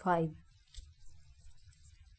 5।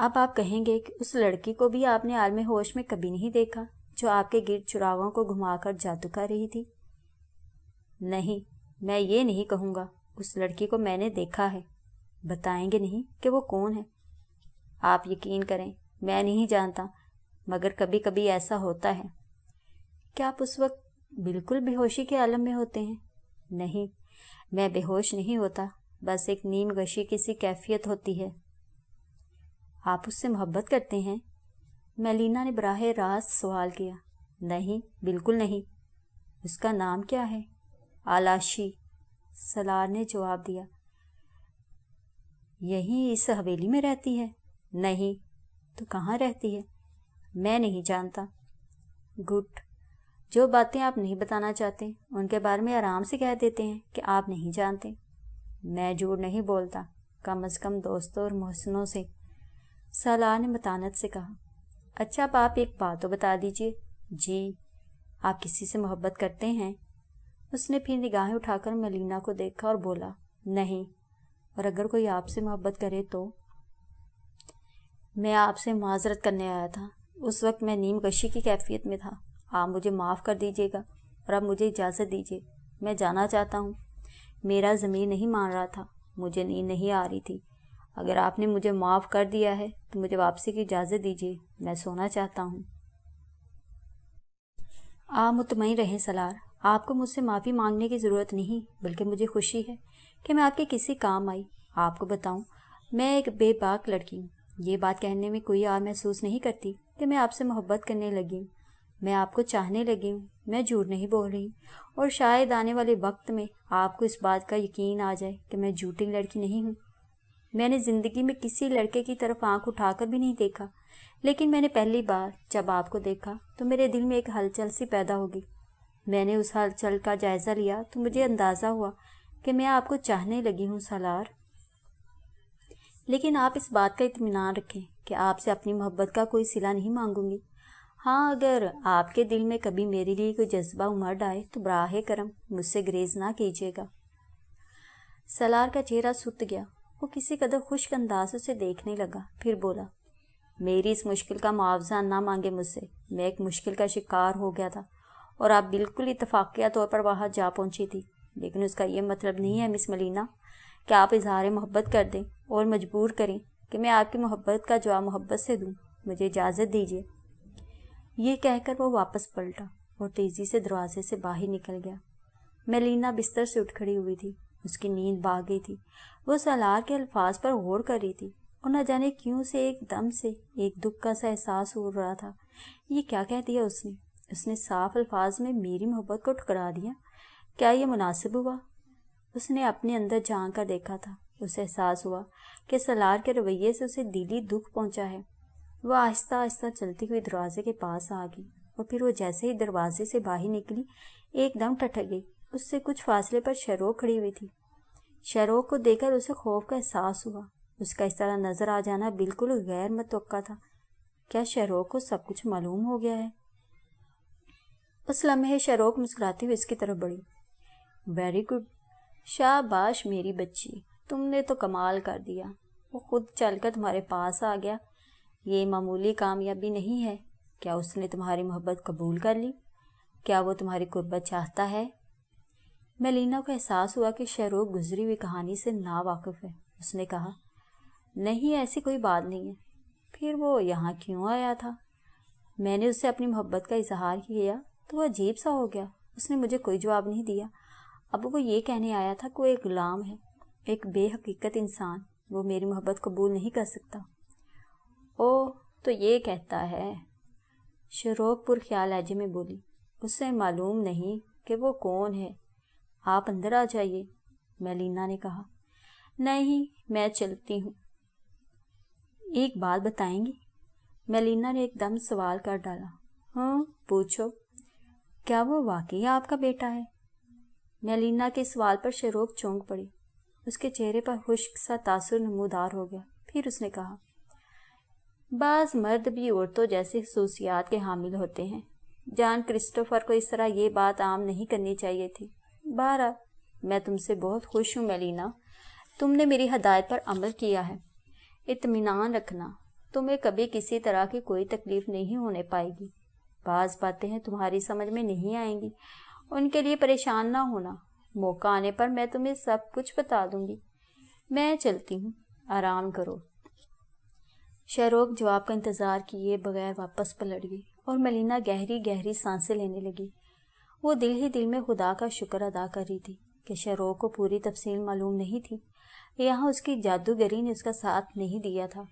اب آپ کہیں گے کہ اس لڑکی کو بھی آپ نے عالم ہوش میں کبھی نہیں دیکھا جو آپ کے گرد چراغوں کو گھما کر جادو کر رہی تھی؟ نہیں، میں یہ نہیں کہوں گا۔ اس لڑکی کو میں نے دیکھا ہے۔ بتائیں گے نہیں کہ وہ کون ہے؟ آپ یقین کریں، میں نہیں جانتا، مگر کبھی کبھی ایسا ہوتا ہے۔ کیا آپ اس وقت بالکل بے ہوشی کے عالم میں ہوتے ہیں؟ نہیں، میں بے ہوش نہیں ہوتا، بس ایک نیم غشی کی سی کیفیت ہوتی ہے۔ آپ اس سے محبت کرتے ہیں؟ میلینا نے براہ راست سوال کیا۔ نہیں، بالکل نہیں۔ اس کا نام کیا ہے؟ آلاشی، سالار نے جواب دیا۔ یہیں اس حویلی میں رہتی ہے؟ نہیں، تو کہاں رہتی ہے؟ میں نہیں جانتا۔ گڈ، جو باتیں آپ نہیں بتانا چاہتے ان کے بارے میں آرام سے کہہ دیتے ہیں کہ آپ نہیں جانتے۔ میں جھوٹ نہیں بولتا، کم از کم دوستوں اور محسنوں سے، سالار نے متانت سے کہا۔ اچھا، اب آپ ایک بات تو بتا دیجئے۔ جی، آپ کسی سے محبت کرتے ہیں؟ اس نے پھر نگاہیں اٹھا کر میلینا کو دیکھا اور بولا، نہیں، اور اگر کوئی آپ سے محبت کرے تو؟ میں آپ سے معذرت کرنے آیا تھا، اس وقت میں نیم غشی کی کیفیت میں تھا۔ آپ مجھے معاف کر دیجیے گا، اور اب مجھے اجازت دیجیے، میں جانا چاہتا ہوں۔ میرا ضمیر نہیں مان رہا تھا، مجھے نیند نہیں آ رہی تھی۔ اگر آپ نے مجھے معاف کر دیا ہے تو مجھے واپسی کی اجازت دیجیے، میں سونا چاہتا ہوں۔ آپ مطمئن رہیں سالار، آپ کو مجھ سے معافی مانگنے کی ضرورت نہیں، بلکہ مجھے خوشی ہے کہ میں آپ کے کسی کام آئی۔ آپ کو بتاؤں، میں ایک بے باک لڑکی ہوں۔ یہ بات کہنے میں کوئی آر محسوس نہیں کرتی کہ میں آپ سے محبت کرنے لگی ہوں، میں آپ کو چاہنے لگی ہوں۔ میں جھوٹ نہیں بول رہی، اور شاید آنے والے وقت میں آپ کو اس بات کا یقین آ جائے کہ میں جھوٹی لڑکی نہیں ہوں۔ میں نے زندگی میں کسی لڑکے کی طرف آنکھ اٹھا کر بھی نہیں دیکھا، لیکن میں نے پہلی بار جب آپ کو دیکھا تو میرے دل میں ایک ہلچل سی پیدا ہوگی۔ میں نے اس ہلچل کا جائزہ لیا تو مجھے اندازہ ہوا کہ میں آپ کو چاہنے لگی ہوں سالار۔ لیکن آپ اس بات کا اطمینان رکھیں کہ آپ سے اپنی محبت کا کوئی صلہ نہیں مانگوں گی۔ ہاں، اگر آپ کے دل میں کبھی میرے لیے کوئی جذبہ امڑ آئے تو براہ کرم مجھ سے گریز نہ کیجیے گا۔ سالار کا چہرہ سُت گیا، وہ کسی قدر خشک انداز سے دیکھنے لگا، پھر بولا، میری اس مشکل کا معاوضہ نہ مانگے مجھ سے۔ میں ایک مشکل کا شکار ہو گیا تھا، اور آپ بالکل اتفاقیہ طور پر وہاں جا پہنچی تھی، لیکن اس کا یہ مطلب نہیں ہے مس میلینا کہ آپ اظہار محبت کر دیں اور مجبور کریں کہ میں آپ کی محبت کا جواب محبت سے دوں۔ مجھے اجازت دیجیے۔ یہ کہہ کر وہ واپس پلٹا اور تیزی سے دروازے سے باہر نکل گیا۔ میلینا بستر سے اٹھ کھڑی ہوئی تھی، اس کی نیند بھاگ گئی تھی۔ وہ سالار کے الفاظ پر غور کر رہی تھی، اور نہ جانے کیوں سے ایک دم سے ایک دکھ کا سا احساس ہو رہا تھا۔ یہ کیا کہہ دیا اس نے صاف الفاظ میں میری محبت کو ٹھکرا دیا؟ کیا یہ مناسب ہوا؟ اس نے اپنے اندر جھانک کر دیکھا تھا، اسے احساس ہوا کہ سالار کے رویے سے اسے دلی دکھ پہنچا ہے۔ وہ آہستہ آہستہ چلتی ہوئی دروازے کے پاس آ گئی، اور پھر وہ جیسے ہی دروازے سے باہر نکلی ایک دم ٹھٹک گئی۔ اس سے کچھ فاصلے پر شروق کھڑی ہوئی تھی۔ شروق کو دیکھ کر اسے خوف کا احساس ہوا۔ اس کا اس طرح نظر آ جانا بالکل غیر متوقع تھا۔ کیا شروق کو سب کچھ معلوم ہو گیا ہے؟ اس لمحے شروق مسکراتی ہوئی اس کی طرف بڑھی۔ ویری گڈ، شاباش میری بچی، تم نے تو کمال کر دیا۔ وہ خود چل کر تمہارے پاس آ گیا، یہ معمولی کامیابی نہیں ہے۔ کیا اس نے تمہاری محبت قبول کر لی؟ کیا وہ تمہاری قربت چاہتا ہے؟ میلینا کو احساس ہوا کہ شروق گزری ہوئی کہانی سے ناواقف ہے۔ اس نے کہا، نہیں، ایسی کوئی بات نہیں ہے۔ پھر وہ یہاں کیوں آیا تھا؟ میں نے اس سے اپنی محبت کا اظہار کیا تو وہ عجیب سا ہو گیا۔ اس نے مجھے کوئی جواب نہیں دیا۔ اب وہ یہ کہنے آیا تھا کہ وہ ایک غلام ہے، ایک بے حقیقت انسان، وہ میری محبت قبول نہیں کر سکتا۔ اوہ، تو یہ کہتا ہے؟ شروق پرخیال لہجے میں بولی۔ اسے معلوم نہیں کہ وہ کون ہے۔ آپ اندر آ جائیے، میلینا نے کہا۔ نہیں، میں چلتی ہوں۔ ایک بات بتائیں گی؟ میلینا نے ایک دم سوال کر ڈالا۔ ہاں، پوچھو۔ کیا وہ واقعی آپ کا بیٹا ہے؟ میلینا کے سوال پر شروق چونک پڑی۔ اس کے چہرے پر خشک سا تاثر نمودار ہو گیا۔ پھر اس نے کہا، بعض مرد بھی عورتوں جیسی خصوصیات کے حامل ہوتے ہیں۔ جان کرسٹوفر کو اس طرح یہ بات عام نہیں کرنی چاہیے تھی۔ بہرحال، میں تم سے بہت خوش ہوں میلینا، تم نے میری ہدایت پر عمل کیا ہے۔ اطمینان رکھنا، تمہیں کبھی کسی طرح کی کوئی تکلیف نہیں ہونے پائے گی. بعض باتیں ہیں تمہاری سمجھ میں نہیں آئیں گی, ان کے لیے پریشان نہ ہونا. موقع آنے پر میں تمہیں سب کچھ بتا دوں گی. میں چلتی ہوں, آرام کرو. شہروق جواب کا انتظار کیے بغیر واپس پلٹ گئی اور ملینا گہری گہری سانسیں لینے لگی. وہ دل ہی دل میں خدا کا شکر ادا کر رہی تھی کہ شہروق کو پوری تفصیل معلوم نہیں تھی. یہاں اس کی جادوگری نے اس کا ساتھ نہیں دیا تھا.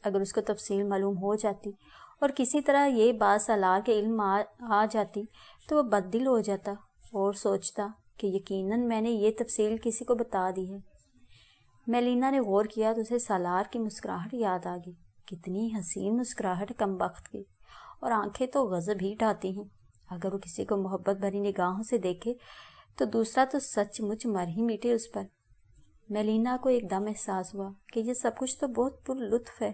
اگر اس کو تفصیل معلوم ہو جاتی اور کسی طرح یہ بات سالار کے علم آ جاتی تو وہ بددل ہو جاتا اور سوچتا کہ یقیناً میں نے یہ تفصیل کسی کو بتا دی ہے. میلینا نے غور کیا تو اسے سالار کی مسکراہٹ یاد آ گئی. کتنی حسین مسکراہٹ کمبخت کی, اور آنکھیں تو غضب ہی ڈھاتی ہیں. اگر وہ کسی کو محبت بھری نگاہوں سے دیکھے تو دوسرا تو سچ مچ مر ہی میٹے اس پر. میلینا کو ایک دم احساس ہوا کہ یہ سب کچھ تو بہت پر لطف ہے.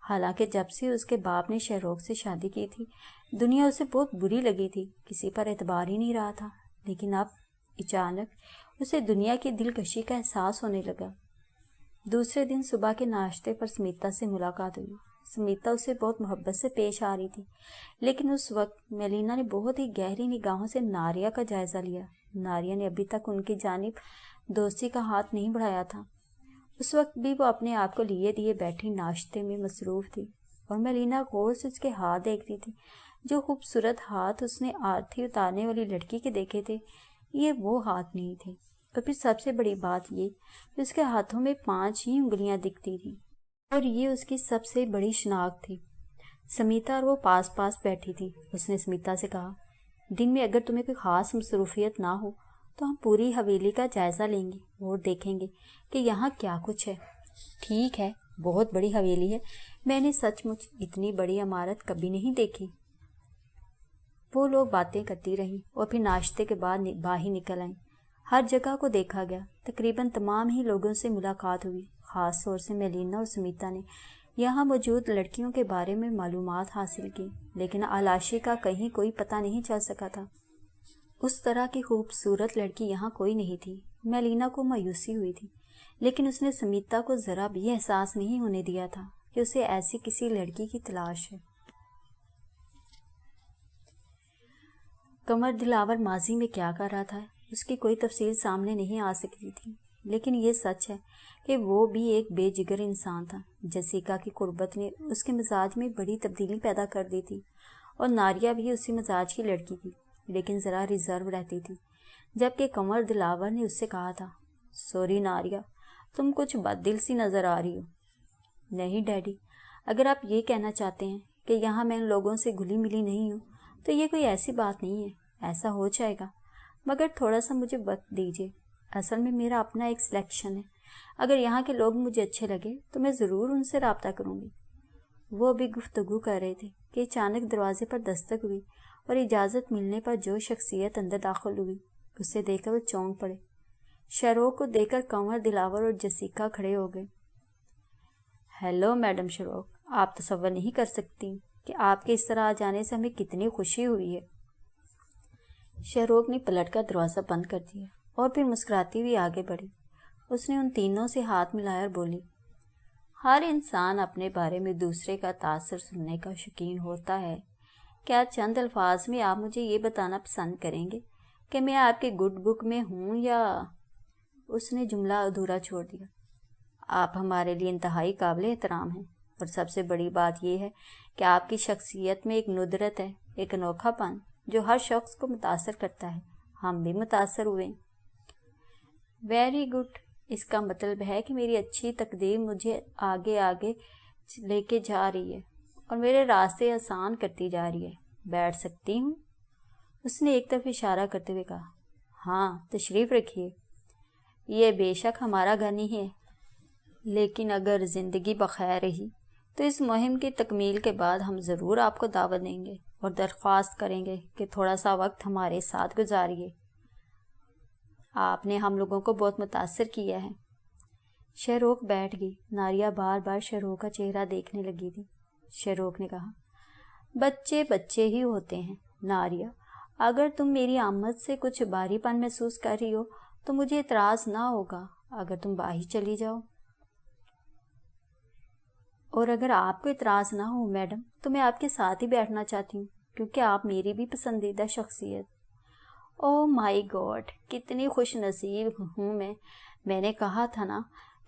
حالانکہ جب سے اس کے باپ نے شہروق سے شادی کی تھی دنیا اسے بہت بری لگی تھی, کسی پر اعتبار ہی نہیں رہا تھا. لیکن اب اچانک اسے دنیا کی دلکشی کا احساس ہونے لگا. دوسرے دن صبح کے ناشتے پر سمیتا سے ملاقات ہوئی. سمیتا اسے بہت محبت سے پیش آ رہی تھی, لیکن اس وقت میلینا نے بہت ہی گہری نگاہوں سے ناریہ کا جائزہ لیا. ناریہ نے ابھی تک ان کی جانب دوستی کا ہاتھ نہیں بڑھایا تھا. اس وقت بھی وہ اپنے آپ کو لیے دیے بیٹھی ناشتے میں مصروف تھی اور میلینا غور سے اس کے ہاتھ دیکھ رہی تھی. جو خوبصورت ہاتھ اس نے آرتی اتارنے والی لڑکی کے دیکھے تھے یہ وہ ہاتھ نہیں تھے. اور پھر سب سے بڑی بات یہ کہ اس کے ہاتھوں میں 5 ہی انگلیاں دکھتی تھیں, اور یہ اس کی سب سے بڑی شناخت تھی. سمیتا اور وہ پاس پاس بیٹھی تھی. اس نے سمیتا سے کہا, دن میں اگر تمہیں کوئی خاص مصروفیت نہ ہو تو ہم پوری حویلی کا جائزہ لیں گے اور دیکھیں گے کہ یہاں کیا کچھ ہے. ٹھیک ہے, بہت بڑی حویلی ہے, میں نے سچ مچ اتنی بڑی عمارت کبھی نہیں دیکھی. وہ لوگ باتیں کرتی رہیں اور پھر ناشتے کے بعد باہر نکل آئیں. ہر جگہ کو دیکھا گیا. تقریباً تمام ہی لوگوں سے ملاقات ہوئی. خاص طور سے میلینا اور سمیتا نے یہاں موجود لڑکیوں کے بارے میں معلومات حاصل کی, لیکن علاشی کا کہیں کوئی پتہ نہیں چل سکا تھا. اس طرح کی خوبصورت لڑکی یہاں کوئی نہیں تھی. میلینا کو مایوسی ہوئی تھی, لیکن اس نے سمیتا کو ذرا بھی احساس نہیں ہونے دیا تھا کہ اسے ایسی کسی لڑکی کی تلاش ہے. قمر دلاور ماضی میں کیا کر رہا تھا اس کی کوئی تفصیل سامنے نہیں آ سکتی تھی, لیکن یہ سچ ہے کہ وہ بھی ایک بے جگر انسان تھا. جیسیکا کی قربت نے اس کے مزاج میں بڑی تبدیلی پیدا کر دی تھی, اور ناریہ بھی اسی مزاج کی لڑکی تھی, لیکن ذرا ریزرو رہتی تھی. جبکہ قمر دلاور نے اس سے کہا تھا, سوری ناریہ, تم کچھ بد دل سی نظر آ رہی ہو. نہیں ڈیڈی, اگر آپ یہ کہنا چاہتے ہیں کہ یہاں میں ان لوگوں سے گلی ملی نہیں ہوں تو یہ کوئی ایسی بات نہیں ہے. ایسا ہو جائے گا, مگر تھوڑا سا مجھے وقت دیجیے. اصل میں میرا اپنا ایک سلیکشن ہے. اگر یہاں کے لوگ مجھے اچھے لگے تو میں ضرور ان سے رابطہ کروں گی. وہ بھی گفتگو کر رہے تھے کہ اچانک دروازے پر دستک ہوئی, اور اجازت ملنے پر جو شخصیت اندر داخل ہوئی اسے دیکھ کر وہ چونک پڑے. شہروق کو دیکھ کر قمر دلاور اور جیسیکا کھڑے ہو گئے. ہیلو میڈم شہروق, آپ تصور نہیں کر سکتی کہ آپ کے اس طرح آ جانے سے ہمیں کتنی خوشی ہوئی ہے. شہروق نے پلٹ کر دروازہ بند کر دیا اور پھر مسکراتی ہوئی آگے بڑھی. اس نے ان تینوں سے ہاتھ ملایا اور بولی, ہر انسان اپنے بارے میں دوسرے کا تاثر سننے کا شوقین ہوتا ہے. کیا چند الفاظ میں آپ مجھے یہ بتانا پسند کریں گے کہ میں آپ کے گڈ بک میں ہوں یا؟ اس نے جملہ ادھورا چھوڑ دیا. آپ ہمارے لیے انتہائی قابل احترام ہیں, اور سب سے بڑی بات یہ ہے کہ آپ کی شخصیت میں ایک ندرت ہے, ایک انوکھا پن جو ہر شخص کو متاثر کرتا ہے. ہم بھی متاثر ہوئے. ویری گڈ, اس کا مطلب ہے کہ میری اچھی تقدیر مجھے آگے آگے لے کے جا رہی ہے اور میرے راستے آسان کرتی جا رہی ہے. بیٹھ سکتی ہوں؟ اس نے ایک طرف اشارہ کرتے ہوئے کہا. ہاں, تشریف رکھیے. یہ بے شک ہمارا گھر نہیں ہے, لیکن اگر زندگی بخیر رہی تو اس مہم کی تکمیل کے بعد ہم ضرور آپ کو دعوت دیں گے اور درخواست کریں گے کہ تھوڑا سا وقت ہمارے ساتھ گزاریے. آپ نے ہم لوگوں کو بہت متاثر کیا ہے. شہروق بیٹھ گئی. ناریہ بار بار شہروق کا چہرہ دیکھنے لگی تھی. شہروق نے کہا, بچے بچے ہی ہوتے ہیں ناریہ. اگر تم میری آمد سے کچھ بھاری پن محسوس کر رہی ہو تو مجھے اعتراض نہ ہوگا اگر تم باہر چلی جاؤ. اور اگر آپ کو اعتراض نہ ہو میڈم تو میں آپ کے ساتھ ہی بیٹھنا چاہتی ہوں، کیونکہ آپ میری بھی پسندیدہ شخصیت۔ او مائی گاڈ، کتنی خوش نصیب ہوں میں نے کہا تھا نا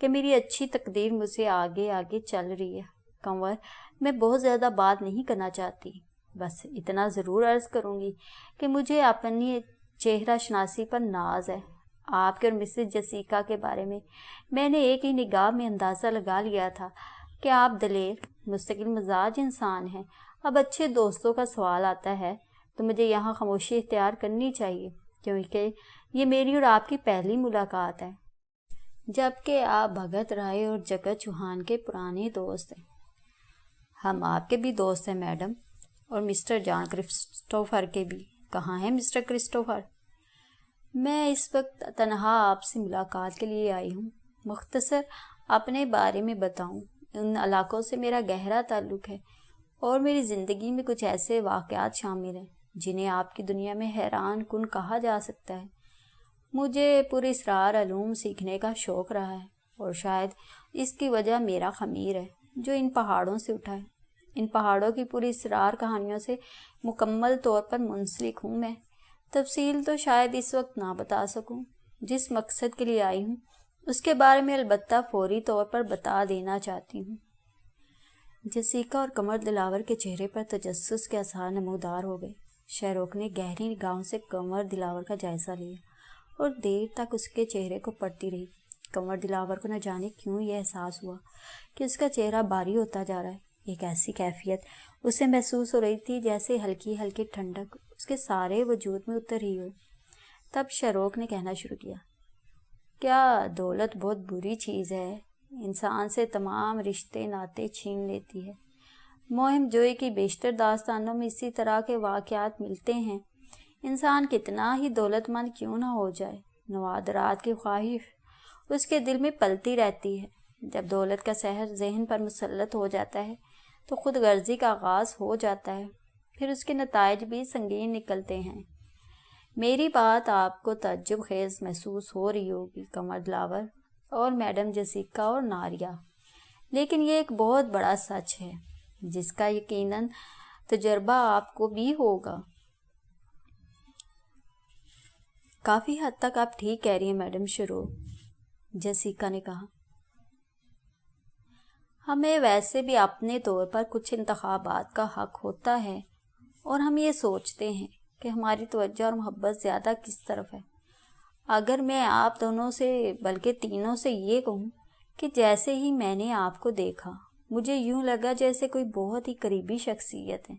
کہ میری اچھی تقدیر مجھ سے آگے آگے چل رہی ہے۔ کنور، میں بہت زیادہ بات نہیں کرنا چاہتی، بس اتنا ضرور عرض کروں گی کہ مجھے اپنی چہرہ شناسی پر ناز ہے۔ آپ کے اور مسز جیسیکا کے بارے میں نے ایک ہی نگاہ میں اندازہ لگا لیا تھا کہ آپ دلیر، مستقل مزاج انسان ہیں۔ اب اچھے دوستوں کا سوال آتا ہے تو مجھے یہاں خاموشی اختیار کرنی چاہیے، کیونکہ یہ میری اور آپ کی پہلی ملاقات ہے، جبکہ آپ بھگت رائے اور جگت چوہان کے پرانے دوست ہیں۔ ہم آپ کے بھی دوست ہیں میڈم، اور مسٹر جان کرسٹوفر کے بھی۔ کہاں ہیں مسٹر کرسٹوفر؟ میں اس وقت تنہا آپ سے ملاقات کے لیے آئی ہوں۔ مختصر اپنے بارے میں بتاؤں، ان علاقوں سے میرا گہرا تعلق ہے اور میری زندگی میں کچھ ایسے واقعات شامل ہیں جنہیں آپ کی دنیا میں حیران کن کہا جا سکتا ہے۔ مجھے پراسرار علوم سیکھنے کا شوق رہا ہے، اور شاید اس کی وجہ میرا خمیر ہے جو ان پہاڑوں سے اٹھا ہے۔ ان پہاڑوں کی پراسرار کہانیوں سے مکمل طور پر منسلک ہوں میں۔ تفصیل تو شاید اس وقت نہ بتا سکوں۔ جس مقصد کے لیے آئی ہوں اس کے بارے میں البتہ فوری طور پر بتا دینا چاہتی ہوں۔ جیسیکا اور قمر دلاور کے چہرے پر تجسس کے آثار نمودار ہو گئے۔ شہروخ نے گہری نگاہوں سے قمر دلاور کا جائزہ لیا اور دیر تک اس کے چہرے کو پڑھتی رہی۔ قمر دلاور کو نہ جانے کیوں یہ احساس ہوا کہ اس کا چہرہ بھاری ہوتا جا رہا ہے۔ ایک ایسی کیفیت اسے محسوس ہو رہی تھی جیسے ہلکی ہلکی ٹھنڈک اس کے سارے وجود میں اتر رہی ہو۔ تب شہروخ نے کہنا شروع کیا، کیا دولت بہت بری چیز ہے، انسان سے تمام رشتے ناطے چھین لیتی ہے۔ مہم جوئی کی بیشتر داستانوں میں اسی طرح کے واقعات ملتے ہیں۔ انسان کتنا ہی دولت مند کیوں نہ ہو جائے، نوادرات کی خواہش اس کے دل میں پلتی رہتی ہے۔ جب دولت کا سحر ذہن پر مسلط ہو جاتا ہے تو خود غرضی کا آغاز ہو جاتا ہے، پھر اس کے نتائج بھی سنگین نکلتے ہیں۔ میری بات آپ کو تعجب خیز محسوس ہو رہی ہوگی قمر دلاور اور میڈم جیسیکا اور ناریا، لیکن یہ ایک بہت بڑا سچ ہے جس کا یقیناً تجربہ آپ کو بھی ہوگا۔ کافی حد تک آپ ٹھیک کہہ رہی ہیں میڈم شہروخ، جیسیکا نے کہا۔ ہمیں ویسے بھی اپنے طور پر کچھ انتخابات کا حق ہوتا ہے، اور ہم یہ سوچتے ہیں کہ ہماری توجہ اور محبت زیادہ کس طرف ہے۔ اگر میں آپ دونوں سے بلکہ تینوں سے یہ کہوں کہ جیسے ہی میں نے آپ کو دیکھا مجھے یوں لگا جیسے کوئی بہت ہی قریبی شخصیت ہے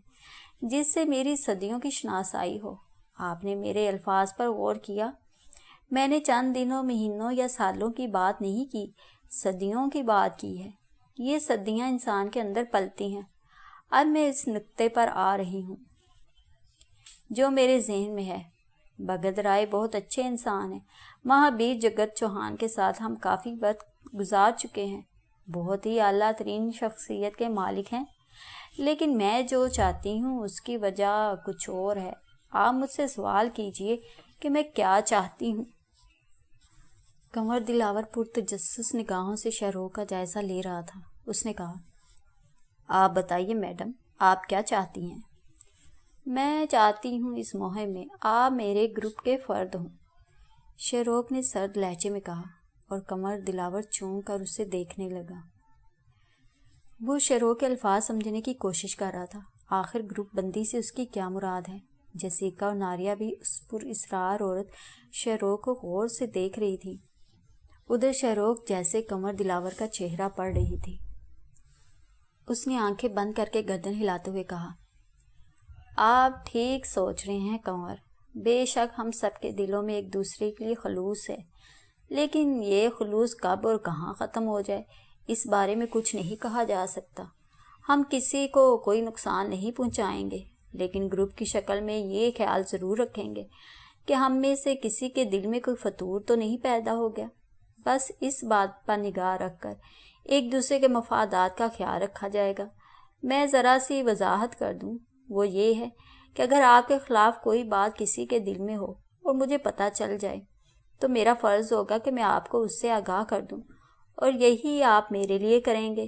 جس سے میری صدیوں کی شناسائی ہو۔ آپ نے میرے الفاظ پر غور کیا، میں نے چند دنوں، مہینوں یا سالوں کی بات نہیں کی، صدیوں کی بات کی ہے۔ یہ صدیاں انسان کے اندر پلتی ہیں۔ اب میں اس نقطے پر آ رہی ہوں جو میرے ذہن میں ہے۔ بھگت رائے بہت اچھے انسان ہیں، مہابیر جگت چوہان کے ساتھ ہم کافی وقت گزار چکے ہیں، بہت ہی اعلیٰ ترین شخصیت کے مالک ہیں، لیکن میں جو چاہتی ہوں اس کی وجہ کچھ اور ہے۔ آپ مجھ سے سوال کیجئے کہ میں کیا چاہتی ہوں۔ قمر دلاور پرتجسس نگاہوں سے شہروخ کا جائزہ لے رہا تھا۔ اس نے کہا، آپ بتائیے میڈم، آپ کیا چاہتی ہیں؟ میں چاہتی ہوں اس مہم میں آپ میرے گروپ کے فرد ہوں، شہروخ نے سرد لہجے میں کہا، اور قمر دلاور چونک کر اسے دیکھنے لگا۔ وہ شہروخ کے الفاظ سمجھنے کی کوشش کر رہا تھا۔ آخر گروپ بندی سے اس کی کیا مراد ہے؟ جیسیکا اور ناریا بھی اس پر اصرار عورت شہروخ کو غور سے دیکھ رہی تھی۔ ادھر شہروخ جیسے قمر دلاور کا چہرہ پڑھ رہی تھی۔ اس نے آنکھیں بند کر کے گردن ہلاتے ہوئے کہا، آپ ٹھیک سوچ رہے ہیں قمر، بے شک ہم سب کے دلوں میں ایک دوسرے کے لیے خلوص ہے، لیکن یہ خلوص کب اور کہاں ختم ہو جائے اس بارے میں کچھ نہیں کہا جا سکتا۔ ہم کسی کو کوئی نقصان نہیں پہنچائیں گے، لیکن گروپ کی شکل میں یہ خیال ضرور رکھیں گے کہ ہم میں سے کسی کے دل میں کوئی فتور تو نہیں پیدا ہو گیا۔ بس اس بات پر نگاہ رکھ کر ایک دوسرے کے مفادات کا خیال رکھا جائے گا۔ میں ذرا سی وضاحت کر دوں، وہ یہ ہے کہ اگر آپ کے خلاف کوئی بات کسی کے دل میں ہو اور مجھے پتہ چل جائے تو میرا فرض ہوگا کہ میں آپ کو اس سے آگاہ کر دوں، اور یہی آپ میرے لیے کریں گے۔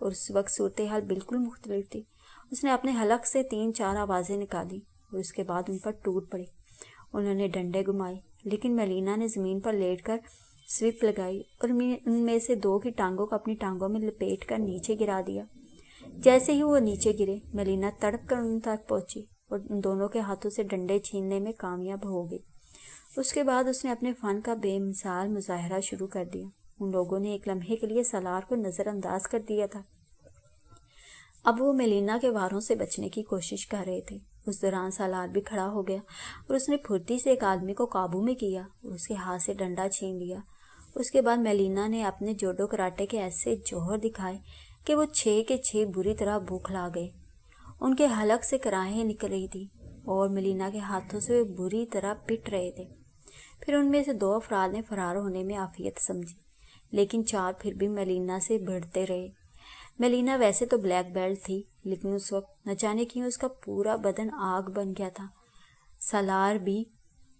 اور اس وقت صورتحال بالکل مختلف تھی۔ اس نے اپنے حلق سے 3-4 آوازیں نکالی اور اس کے بعد ان پر ٹوٹ پڑی۔ انہوں نے ڈنڈے گھمائے، لیکن ملینا نے زمین پر لیٹ کر سویپ لگائی اور ان میں سے 2 کی ٹانگوں کو اپنی ٹانگوں میں لپیٹ کر نیچے گرا دیا۔ جیسے ہی وہ نیچے گرے، ملینا تڑپ کر ان تک پہنچی اور ان دونوں کے ہاتھوں سے ڈنڈے چھیننے میں کامیاب ہو گئی۔ اس کے بعد اس نے اپنے فن کا بے مثال مظاہرہ شروع کر دیا۔ ان لوگوں نے ایک لمحے کے لیے سالار کو نظر انداز کر دیا تھا۔ اب وہ ملینا کے واروں سے بچنے کی کوشش کر رہے تھے۔ اس دوران سالار بھی کھڑا ہو گیا اور اس نے پھرتی سے ایک آدمی کو قابو میں کیا اور اس کے ہاتھ سے ڈنڈا چھین لیا۔ اس کے بعد ملینا نے اپنے جوڈو کراٹے کے ایسے جوہر دکھائے کہ وہ 6 کے 6 بری طرح بوکھلا گئے۔ ان کے حلق سے کراہیں نکل رہی تھی اور ملینا کے ہاتھوں سے وہ بری طرح پٹ رہے تھے۔ پھر ان میں سے 2 افراد نے فرار ہونے میں عافیت سمجھی، لیکن 4 پھر بھی ملینا سے بھڑتے رہے۔ ملینا ویسے تو بلیک بیلٹ تھی، لیکن اس وقت نہ جانے کیوں اس کا پورا بدن آگ بن گیا تھا۔ سالار بھی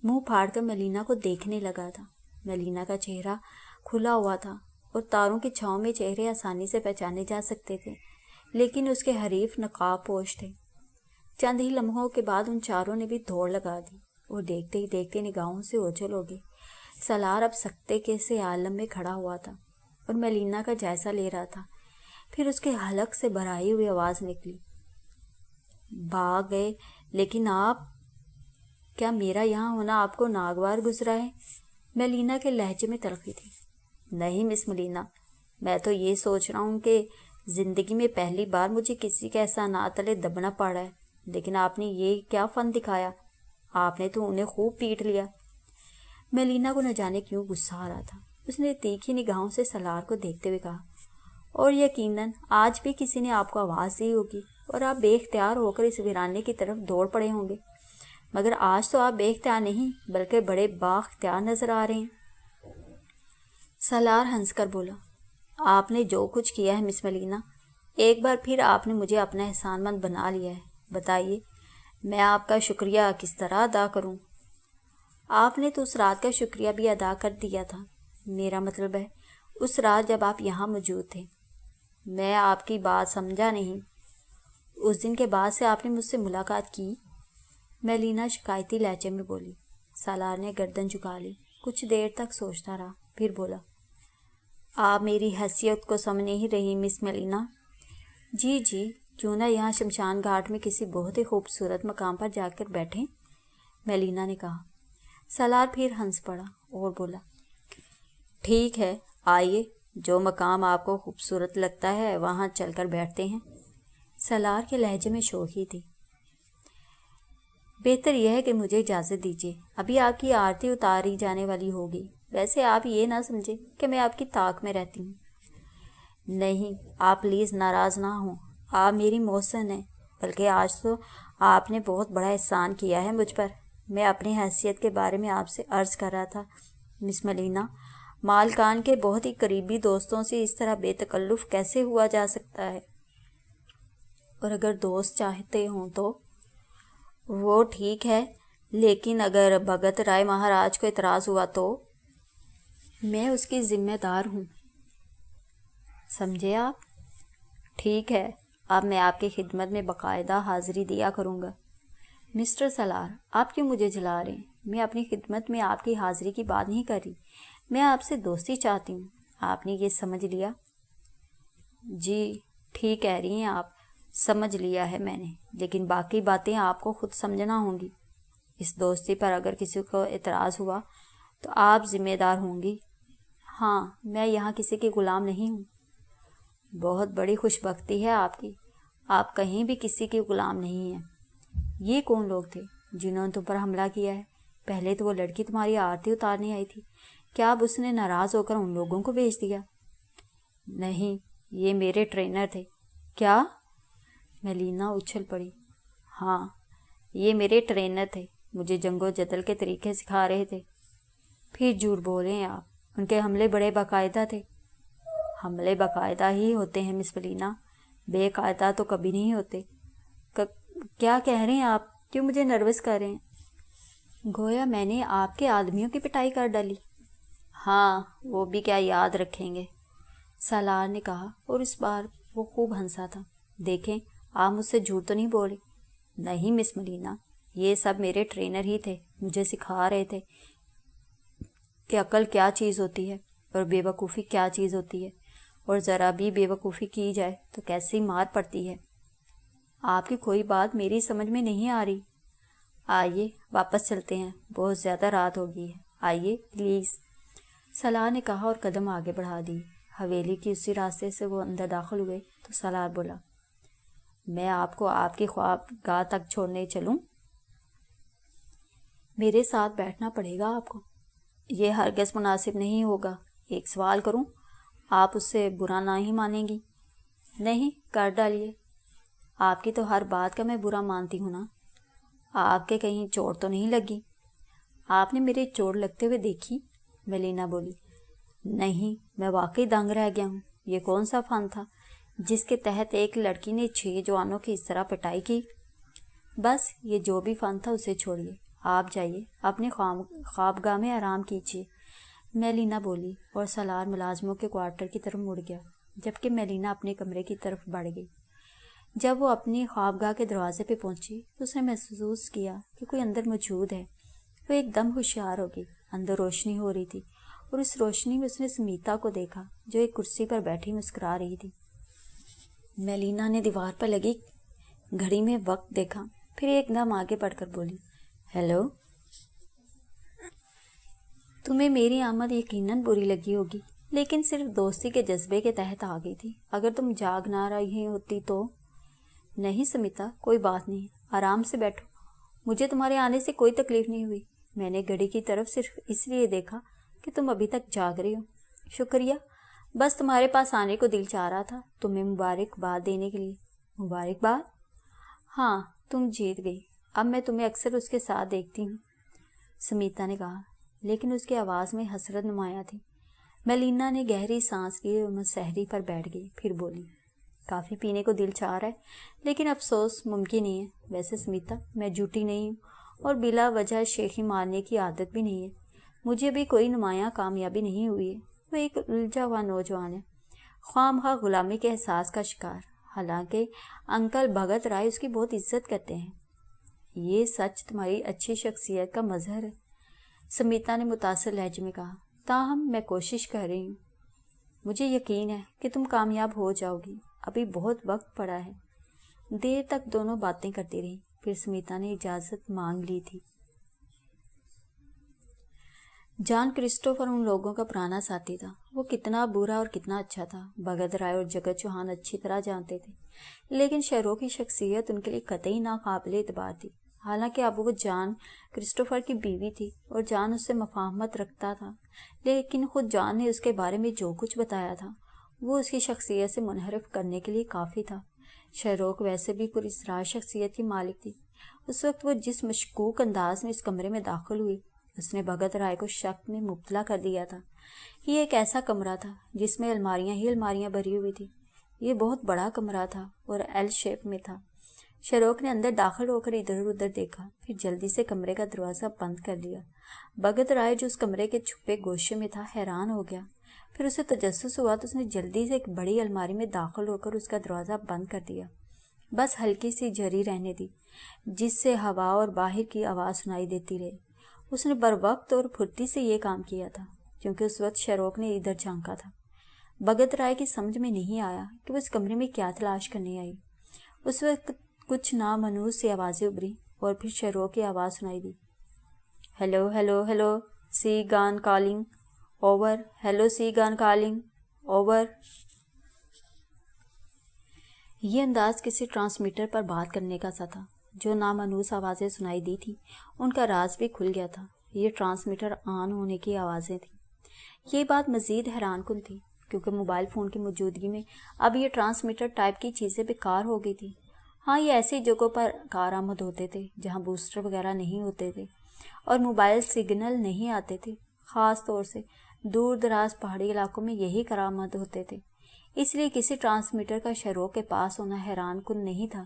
منہ پھاڑ کر ملینا کو دیکھنے لگا تھا۔ ملینا کا چہرہ کھلا ہوا تھا اور تاروں کی چھاؤں میں چہرے آسانی سے پہچانے جا سکتے تھے، لیکن اس کے حریف نقاب پوش تھے۔ چند ہی لمحوں کے بعد ان 4 نے بھی دوڑ لگا دی اور دیکھتے ہی دیکھتے نگاہوں سے اوجھل ہو گئے۔ سالار اب سکتے کے سے عالم میں کھڑا ہوا تھا اور ملینا کا جائزہ لے رہا تھا۔ پھر اس کے حلق سے بھرائی ہوئی آواز نکلی، بھاگ گئے؟ لیکن آپ، کیا میرا یہاں ہونا آپ کو ناگوار گزرا ہے؟ ملینا کے لہجے میں تلخی تھی۔ نہیں مس ملینا، میں تو یہ سوچ رہا ہوں کہ زندگی میں پہلی بار مجھے کسی کے احسانات تلے دبنا پڑا ہے، لیکن آپ نے یہ کیا فن دکھایا؟ آپ نے تو انہیں خوب پیٹ لیا۔ ملینا کو نہ جانے کیوں غصہ آ رہا تھا۔ اس نے تیکھی نگاہوں سے سالار کو دیکھتے ہوئے کہا، اور یقیناً آج بھی کسی نے آپ کو آواز دی ہوگی اور آپ بے اختیار ہو کر اس ویرانے کی طرف دوڑ پڑے ہوں گے، مگر آج تو آپ بے اختیار نہیں بلکہ بڑے بااختیار نظر آ رہے ہیں۔ سالار ہنس کر بولا، آپ نے جو کچھ کیا ہے مس ملینا، ایک بار پھر آپ نے مجھے اپنا احسان مند بنا لیا ہے۔ بتائیے میں آپ کا شکریہ کس طرح ادا کروں؟ آپ نے تو اس رات کا شکریہ بھی ادا کر دیا تھا۔ میرا مطلب ہے اس رات جب آپ یہاں موجود تھے۔ میں آپ کی بات سمجھا نہیں۔ اس دن کے بعد سے آپ نے مجھ سے ملاقات کی؟ ملینا شکایتی لہجے میں بولی۔ سالار نے گردن جھکا لی، کچھ دیر تک سوچتا رہا، پھر بولا، آپ میری حیثیت کو سمجھ نہیں رہی مس ملینا۔ جی کیوں نہ یہاں شمشان گھاٹ میں کسی بہت ہی خوبصورت مقام پر جا کر بیٹھیں، ملینا نے کہا۔ سالار پھر ہنس پڑا اور بولا، ٹھیک ہے، آئیے، جو مقام آپ کو خوبصورت لگتا ہے وہاں چل کر بیٹھتے ہیں۔ سالار کے لہجے میں شوخی تھی۔ بہتر یہ ہے کہ مجھے اجازت دیجیے، ابھی آپ کی آرتی اتاری جانے والی ہوگی۔ ویسے آپ یہ نہ سمجھیں کہ میں آپ کی طاق میں رہتی ہوں۔ نہیں، آپ پلیز ناراض نہ ہوں، آپ میری محسن ہیں، بلکہ آج تو آپ نے بہت بڑا احسان کیا ہے مجھ پر۔ میں اپنی حیثیت کے بارے میں آپ سے عرض کر رہا تھا مس ملینا، مالکان کے بہت ہی قریبی دوستوں سے اس طرح بے تکلف کیسے ہوا جا سکتا ہے؟ اور اگر دوست چاہتے ہوں تو وہ ٹھیک ہے، لیکن اگر بھگت رائے مہاراج کو اعتراض ہوا تو میں اس کی ذمہ دار ہوں، سمجھے آپ؟ ٹھیک ہے، اب میں آپ کی خدمت میں باقاعدہ حاضری دیا کروں گا۔ مسٹر سالار، آپ کیوں مجھے جلا رہے ہیں؟ میں اپنی خدمت میں آپ کی حاضری کی بات نہیں کر رہی، میں آپ سے دوستی چاہتی ہوں۔ آپ نے یہ سمجھ لیا؟ جی ٹھیک کہہ رہی ہیں آپ، سمجھ لیا ہے میں نے، لیکن باقی باتیں آپ کو خود سمجھنا ہوں گی۔ اس دوستی پر اگر کسی کو اعتراض ہوا تو آپ ذمہ دار ہوں گی۔ ہاں، میں یہاں کسی کی غلام نہیں ہوں۔ بہت بڑی خوش بختی ہے آپ کی، آپ کہیں بھی کسی کی غلام نہیں ہیں۔ یہ کون لوگ تھے جنہوں نے تم پر حملہ کیا ہے؟ پہلے تو وہ لڑکی تمہاری آرتی اتارنے آئی تھی، کیا اب اس نے ناراض ہو کر ان لوگوں کو بھیج دیا؟ نہیں، یہ میرے ٹرینر تھے۔ کیا؟ ملینا اچھل پڑی۔ ہاں، یہ میرے ٹرینر تھے، مجھے جنگ و جدل کے طریقے سکھا رہے تھے۔ پھر جھوٹ بول رہے ہیں آپ، ان کے حملے بڑے باقاعدہ تھے۔ حملے باقاعدہ ہی ہوتے ہیں مس ملینا، بے قاعدہ تو کبھی نہیں ہوتے۔ کیا کہہ رہے ہیں آپ؟ کیوں مجھے نروس کر رہے ہیں؟ گویا میں نے آپ کے آدمیوں کی پٹائی کر ڈالی۔ ہاں، وہ بھی کیا یاد رکھیں گے، سالار نے کہا، اور اس بار وہ خوب ہنسا تھا۔ دیکھیں آپ مجھ سے جھوٹ تو نہیں بول رہے؟ نہیں مس ملینا، یہ سب میرے ٹرینر ہی تھے، مجھے سکھا رہے تھے کہ عقل کیا چیز ہوتی ہے اور بے وقوفی کیا چیز ہوتی ہے، اور ذرا بھی بے وقوفی کی جائے تو کیسی مار پڑتی ہے۔ آپ کی کوئی بات میری سمجھ میں نہیں آ رہی۔ آئیے واپس چلتے ہیں، بہت زیادہ رات ہو گئی ہے، آئیے پلیز، سلار نے کہا اور قدم آگے بڑھا دی۔ حویلی کی اسی راستے سے وہ اندر داخل ہوئے تو سلار بولا، میں آپ کو آپ کی خوابگاہ تک چھوڑنے چلوں؟ میرے ساتھ بیٹھنا پڑے گا آپ کو۔ یہ ہرگز مناسب نہیں ہوگا۔ ایک سوال کروں، آپ اس سے برا نہ ہی مانیں گی؟ نہیں، کر ڈالیے۔ آپ کی تو ہر بات کا میں برا مانتی ہوں نا۔ آپ کے کہیں چوٹ تو نہیں لگی؟ آپ نے میرے چوٹ لگتے ہوئے دیکھی؟ میلینا بولی۔ نہیں، میں واقعی دنگ رہ گیا ہوں۔ یہ کون سا فن تھا جس کے تحت ایک لڑکی نے 6 جوانوں کی اس طرح پٹائی کی؟ بس یہ جو بھی فن تھا اسے چھوڑیے، آپ جائیے اپنے خوابگاہ میں آرام کیجیے، میلینا بولی، اور سالار ملازموں کے کوارٹر کی طرف مڑ گیا، جبکہ میلینا اپنے کمرے کی طرف بڑھ گئی۔ جب وہ اپنی خوابگاہ کے دروازے پہ پہنچی تو اس نے محسوس کیا کہ کوئی اندر موجود ہے۔ وہ ایک دم ہوشیار ہو گئی۔ اندر روشنی ہو رہی تھی اور اس روشنی میں اس نے سمیتا کو دیکھا جو ایک کرسی پر بیٹھی مسکرا رہی تھی۔ میلینا نے دیوار پر لگی گھڑی میں وقت دیکھا، پھر ایک دم آگے بڑھ کر بولی، ہیلو، تمہیں میری آمد یقیناً بری لگی ہوگی، لیکن صرف دوستی کے جذبے کے تحت آ گئی تھی۔ اگر تم جاگ نہ رہی ہوتی تو؟ نہیں سمیتا، کوئی بات نہیں، آرام سے بیٹھو، مجھے تمہارے آنے سے کوئی تکلیف نہیں ہوئی۔ میں نے گھڑی کی طرف صرف اس لیے دیکھا کہ تم ابھی تک جاگ رہی ہو۔ شکریہ، بس تمہارے پاس آنے کو دل چاہ رہا تھا، تمہیں مبارکباد دینے کے لیے۔ مبارکباد؟ ہاں، تم جیت گئی، اب میں تمہیں اکثر اس کے ساتھ دیکھتی ہوں، سمیتا نے کہا، لیکن اس کی آواز میں حسرت نمایاں تھی۔ میلینا نے گہری سانس لی اور مسحری پر بیٹھ گئی، پھر بولی، کافی پینے کو دل چاہ رہا ہے، لیکن افسوس ممکن نہیں ہے۔ ویسے سمیتا، میں جھوٹی نہیں ہوں اور بلا وجہ شیخی مارنے کی عادت بھی نہیں ہے۔ مجھے بھی کوئی نمایاں کامیابی نہیں ہوئی ہے۔ وہ ایک الجھا ہوا نوجوان ہے، خواہ مخواہ غلامی کے احساس کا شکار، حالانکہ انکل بھگت رائے اس کی بہت عزت کرتے ہیں۔ یہ سچ تمہاری اچھی شخصیت کا مظہر ہے، سمیتا نے متاثر لہجے میں کہا، تاہم میں کوشش کر رہی ہوں۔ مجھے یقین ہے کہ تم کامیاب ہو جاؤ گی، ابھی بہت وقت پڑا ہے۔ دیر تک دونوں باتیں کرتی رہیں، پھر سمیتا نے اجازت مانگ لی تھی۔ جان کرسٹوفر ان لوگوں کا پرانا ساتھی تھا۔ وہ کتنا برا اور کتنا اچھا تھا، بھگت رائے اور جگت چوہان اچھی طرح جانتے تھے، لیکن شہروں کی شخصیت ان کے لیے قطعی ناقابل اعتبار تھی۔ حالانکہ اب وہ جان کرسٹوفر کی بیوی تھی اور جان اس سے مفاہمت رکھتا تھا، لیکن خود جان نے اس کے بارے میں جو کچھ بتایا تھا وہ اس کی شخصیت سے منحرف کرنے کے لیے کافی تھا۔ شہروک ویسے بھی پراسرار شخصیت کی مالک تھی۔ اس وقت وہ جس مشکوک انداز میں اس کمرے میں داخل ہوئی، اس نے بھگت رائے کو شک میں مبتلا کر دیا تھا۔ یہ ایک ایسا کمرہ تھا جس میں الماریاں ہی الماریاں بھری ہوئی تھی۔ یہ بہت بڑا کمرہ تھا اور ایل شیپ میں تھا۔ شہروک نے اندر داخل ہو کر ادھر ادھر دیکھا، پھر جلدی سے کمرے کا دروازہ بند کر لیا۔ بھگت رائے جو اس کمرے کے چھپے گوشے میں تھا حیران ہو گیا، پھر اسے تجسس ہوا تو اس نے جلدی سے ایک بڑی الماری میں داخل ہو کر اس کا دروازہ بند کر دیا، بس ہلکی سی جھری رہنے دی جس سے ہوا اور باہر کی آواز سنائی دیتی رہی۔ اس نے بر وقت اور پھرتی سے یہ کام کیا تھا کیونکہ اس وقت شہروک نے ادھر جھانکا تھا۔ بھگت رائے کی سمجھ میں نہیں آیا کہ وہ اس کمرے میں کیا تلاش کرنے آئی۔ اس وقت کچھ نامنوس سی آوازیں ابھری اور پھر شہروک کی آواز سنائی دی، ہیلو ہیلو ہیلو، سی گان کالنگ اوور، ہیلو سی گان کالنگ اوور۔ یہ انداز کسی ٹرانسمیٹر پر بات کرنے کا سا تھا۔ جو نامنوس آوازیں سنائی دی تھی ان کا راز بھی کھل گیا تھا، یہ ٹرانسمیٹر آن ہونے کی آوازیں تھیں۔ یہ بات مزید حیران کن تھی کیونکہ موبائل فون کی موجودگی میں اب یہ ٹرانسمیٹر ٹائپ کی چیزیں بیکار ہو گئی تھی۔ ہاں، یہ ایسی جگہوں پر کارآمد ہوتے تھے جہاں بوسٹر وغیرہ نہیں ہوتے تھے اور موبائل سگنل نہیں آتے تھے، خاص طور سے دور دراز پہاڑی علاقوں میں یہی کارآمد ہوتے تھے۔ اس لیے کسی ٹرانسمیٹر کا شہروک کے پاس ہونا حیران کن نہیں تھا،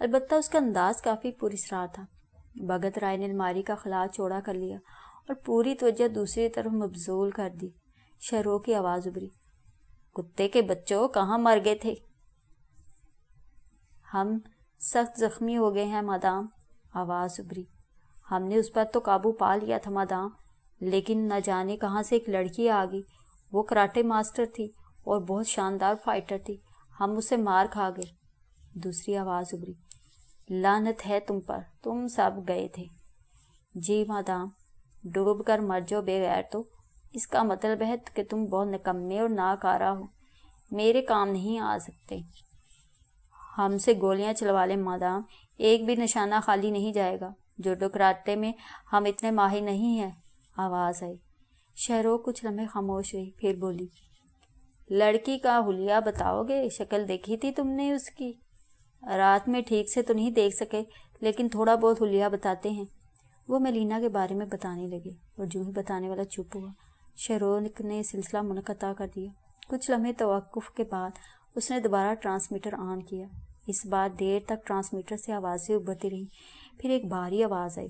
البتہ اس کا انداز کافی پراسرار تھا۔ بھگت رائے نے الماری کا خلا چوڑا کر لیا اور پوری توجہ دوسری طرف مبذول کر دی۔ شہروک کی آواز ابھری، کتے کے بچوں، کہاں مر گئے تھے؟ ہم سخت زخمی ہو گئے ہیں مادام، آواز ابھری۔ ہم نے اس پر تو قابو پا لیا تھا مادام، لیکن نہ جانے کہاں سے ایک لڑکی آ گئی۔ وہ کراٹے ماسٹر تھی اور بہت شاندار فائٹر تھی، ہم اسے مار کھا گئے۔ دوسری آواز ابھری، لعنت ہے تم پر، تم سب گئے تھے۔ جی مادام، ڈوب کر مر جاؤ بغیر تو، اس کا مطلب ہے کہ تم بہت نکمے اور ناکارہ ہو، میرے کام نہیں آ سکتے۔ ہم سے گولیاں چلوا لیں مادام، ایک بھی نشانہ خالی نہیں جائے گا، جوڈو کراٹے میں ہم اتنے ماہر نہیں ہیں، آواز آئی۔ شہروخ کچھ لمحے خاموش رہی، پھر بولی، لڑکی کا حلیہ بتاؤ گے؟ شکل دیکھی تھی تم نے اس کی؟ رات میں ٹھیک سے تو نہیں دیکھ سکے، لیکن تھوڑا بہت حلیہ بتاتے ہیں۔ وہ میلینا کے بارے میں بتانے لگے، اور جو ہی بتانے والا چپ ہوا، شہروخ نے سلسلہ منقطع کر دیا۔ کچھ لمحے توقف کے بعد اس نے دوبارہ ٹرانسمیٹر آن کیا۔ اس بار دیر تک ٹرانسمیٹر سے آوازیں ابھرتی رہیں، پھر ایک بھاری آواز آئی،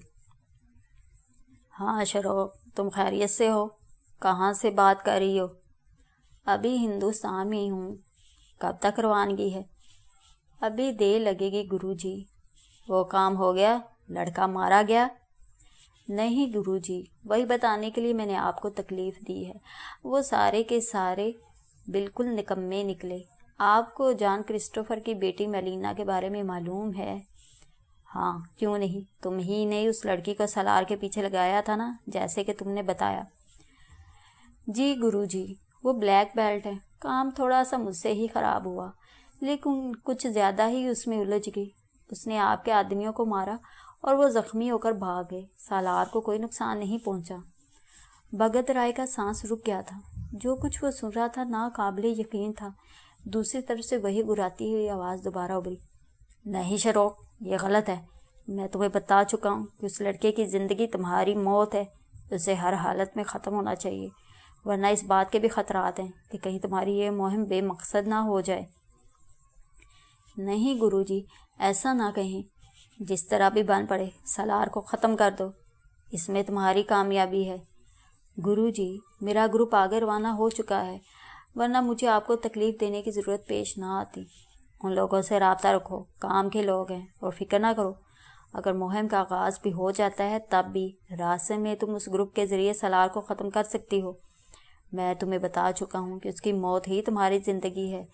ہاں شہروخ، تم خیریت سے ہو؟ کہاں سے بات کر رہی ہو؟ ابھی ہندوستان میں ہی ہوں۔ کب تک روانگی ہے؟ ابھی دیر لگے گی گرو جی۔ وہ کام ہو گیا؟ لڑکا مارا گیا؟ نہیں گرو جی، وہی بتانے کے لیے میں نے آپ کو تکلیف دی ہے۔ وہ سارے کے سارے بالکل نکمے نکلے۔ آپ کو جان کرسٹوفر کی بیٹی میلینا کے بارے میں معلوم ہے؟ ہاں، کیوں نہیں؟ تم ہی نے اس لڑکی کو سالار کے پیچھے لگایا تھا نا، جیسے کہ تم نے بتایا۔ جی گرو جی، وہ بلیک بیلٹ ہے۔ کام تھوڑا سا مجھ سے ہی خراب ہوا، لیکن کچھ زیادہ ہی اس میں الجھ گئی۔ اس نے آپ کے آدمیوں کو مارا اور وہ زخمی ہو کر بھاگ گئے۔ سالار کو کوئی نقصان نہیں پہنچا۔ بھگت رائے کا سانس رک گیا تھا۔ جو کچھ وہ سن رہا تھا ناقابل یقین تھا۔ دوسری طرف سے وہی گراتی ہوئی آواز دوبارہ ابھری، نہیں شہروخ، یہ غلط ہے۔ میں تمہیں بتا چکا ہوں کہ اس لڑکے کی زندگی تمہاری موت ہے، اسے ہر حالت میں ختم ہونا چاہیے، ورنہ اس بات کے بھی خطرات ہیں کہ کہیں تمہاری یہ مہم بے مقصد نہ ہو جائے۔ نہیں گرو جی، ایسا نہ کہیں، جس طرح بھی بن پڑے سالار کو ختم کر دو، اس میں تمہاری کامیابی ہے۔ گرو جی، میرا گروپ آگے روانہ ہو چکا ہے، ورنہ مجھے آپ کو تکلیف دینے کی ضرورت پیش نہ آتی۔ ان لوگوں سے رابطہ رکھو، کام کے لوگ ہیں، اور فکر نہ کرو، اگر مہم کا آغاز بھی ہو جاتا ہے تب بھی راستے میں تم اس گروپ کے ذریعے سالار کو ختم کر سکتی ہو۔ میں تمہیں بتا چکا ہوں کہ اس کی موت ہی تمہاری زندگی ہے،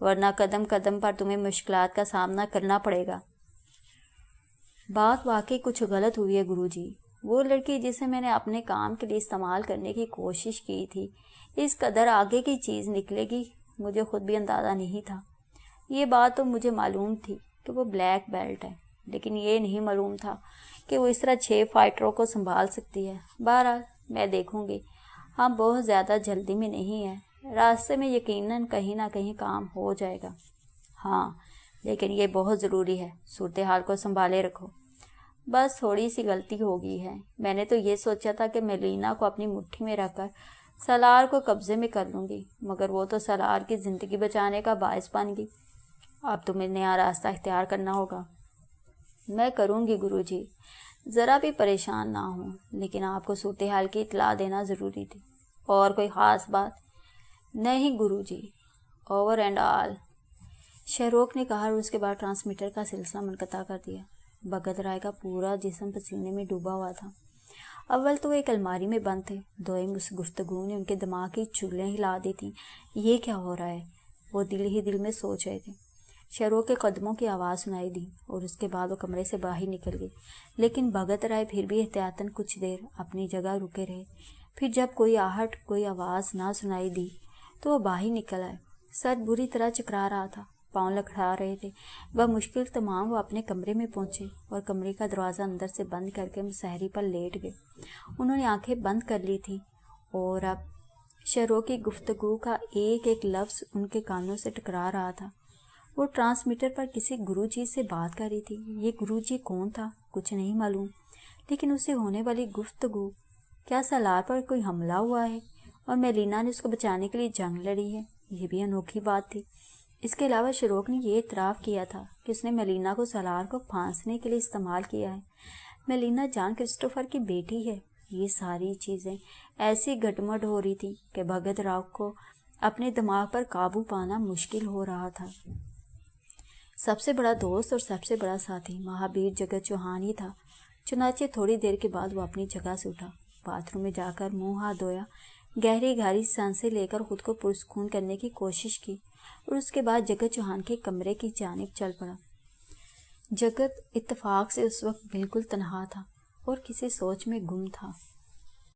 ورنہ قدم قدم پر تمہیں مشکلات کا سامنا کرنا پڑے گا۔ بات واقعی کچھ غلط ہوئی ہے گرو جی۔ وہ لڑکی جسے میں نے اپنے کام کے لیے استعمال کرنے کی کوشش کی تھی، اس قدر آگے کی چیز نکلے گی مجھے خود بھی اندازہ نہیں تھا۔ یہ بات تو مجھے معلوم تھی کہ وہ بلیک بیلٹ ہے، لیکن یہ نہیں معلوم تھا کہ وہ اس طرح 6 فائٹروں کو سنبھال سکتی ہے۔ بہرحال میں دیکھوں گی، ہم بہت زیادہ جلدی میں نہیں ہیں، راستے میں یقیناً کہیں نہ کہیں کام ہو جائے گا۔ ہاں، لیکن یہ بہت ضروری ہے، صورتحال کو سنبھالے رکھو۔ بس تھوڑی سی غلطی ہو گئی ہے، میں نے تو یہ سوچا تھا کہ میلینا کو اپنی مٹھی میں رکھ کر سالار کو قبضے میں کر لوں گی، مگر وہ تو سالار کی زندگی بچانے کا باعث بن گئی۔ اب تمہیں نیا راستہ اختیار کرنا ہوگا۔ میں کروں گی گرو جی، ذرا بھی پریشان نہ ہوں، لیکن آپ کو صورتحال کی اطلاع دینا ضروری تھی۔ اور کوئی خاص بات؟ نہیں گرو جی، اوور اینڈ آل، شہروخ نے کہا، اور اس کے بعد ٹرانسمیٹر کا سلسلہ منقطع کر دیا۔ بھگت رائے کا پورا جسم پسینے میں ڈوبا ہوا تھا۔ اول تو وہ ایک الماری میں بند تھے، دوئم اس گفتگو نے ان کے دماغ کی چولیں ہلا دی تھیں۔ یہ کیا ہو رہا ہے؟ وہ دل ہی دل میں سوچ رہے تھے۔ شہروخ کے قدموں کی آواز سنائی دی اور اس کے بعد وہ کمرے سے باہر نکل گئے، لیکن بھگت رائے پھر بھی احتیاطاً کچھ دیر اپنی جگہ رکے رہے۔ پھر جب کوئی آہٹ، کوئی آواز نہ سنائی دی تو وہ باہر نکل آئے۔ سر بری طرح چکرا رہا تھا، پاؤں لکھڑا رہے تھے۔ بمشکل تمام وہ اپنے کمرے میں پہنچے اور کمرے کا دروازہ اندر سے بند کر کے مسہری پر لیٹ گئے۔ انہوں نے آنکھیں بند کر لی تھیں اور اب شہروخ کی گفتگو کا ایک ایک لفظ ان کے کانوں سے ٹکرا رہا تھا۔ وہ ٹرانسمیٹر پر کسی گرو جی سے بات کر رہی تھی۔ یہ گرو جی کون تھا کچھ نہیں معلوم، لیکن اس سے ہونے والی گفتگو، کیا سالار پر کوئی حملہ ہوا ہے اور میلینا نے اس کو بچانے کے لیے جنگ لڑی ہے؟ یہ بھی انوکھی بات تھی۔ اس کے علاوہ شہروخ نے یہ اعتراف کیا تھا کہ اس نے میلینا کو سالار کو پھانسنے کے لیے استعمال کیا ہے۔ میلینا جان کرسٹوفر کی بیٹی ہے۔ یہ ساری چیزیں ایسی گٹمٹ ہو رہی تھی کہ بھگت راؤ کو اپنے دماغ پر قابو پانا مشکل ہو رہا تھا۔ سب سے بڑا دوست اور سب سے بڑا ساتھی مہابیر جگت چوہان ہی تھا۔ چنانچہ تھوڑی دیر کے بعد وہ اپنی جگہ سے اٹھا، باتھ روم میں جا کر منہ ہاتھ دھویا، گہری گہری سانسیں لے کر خود کو پرسکون کرنے کی کوشش کی اور اس کے بعد جگت چوہان کے کمرے کی جانب چل پڑا۔ جگت اتفاق سے اس وقت بالکل تنہا تھا اور کسی سوچ میں گم تھا۔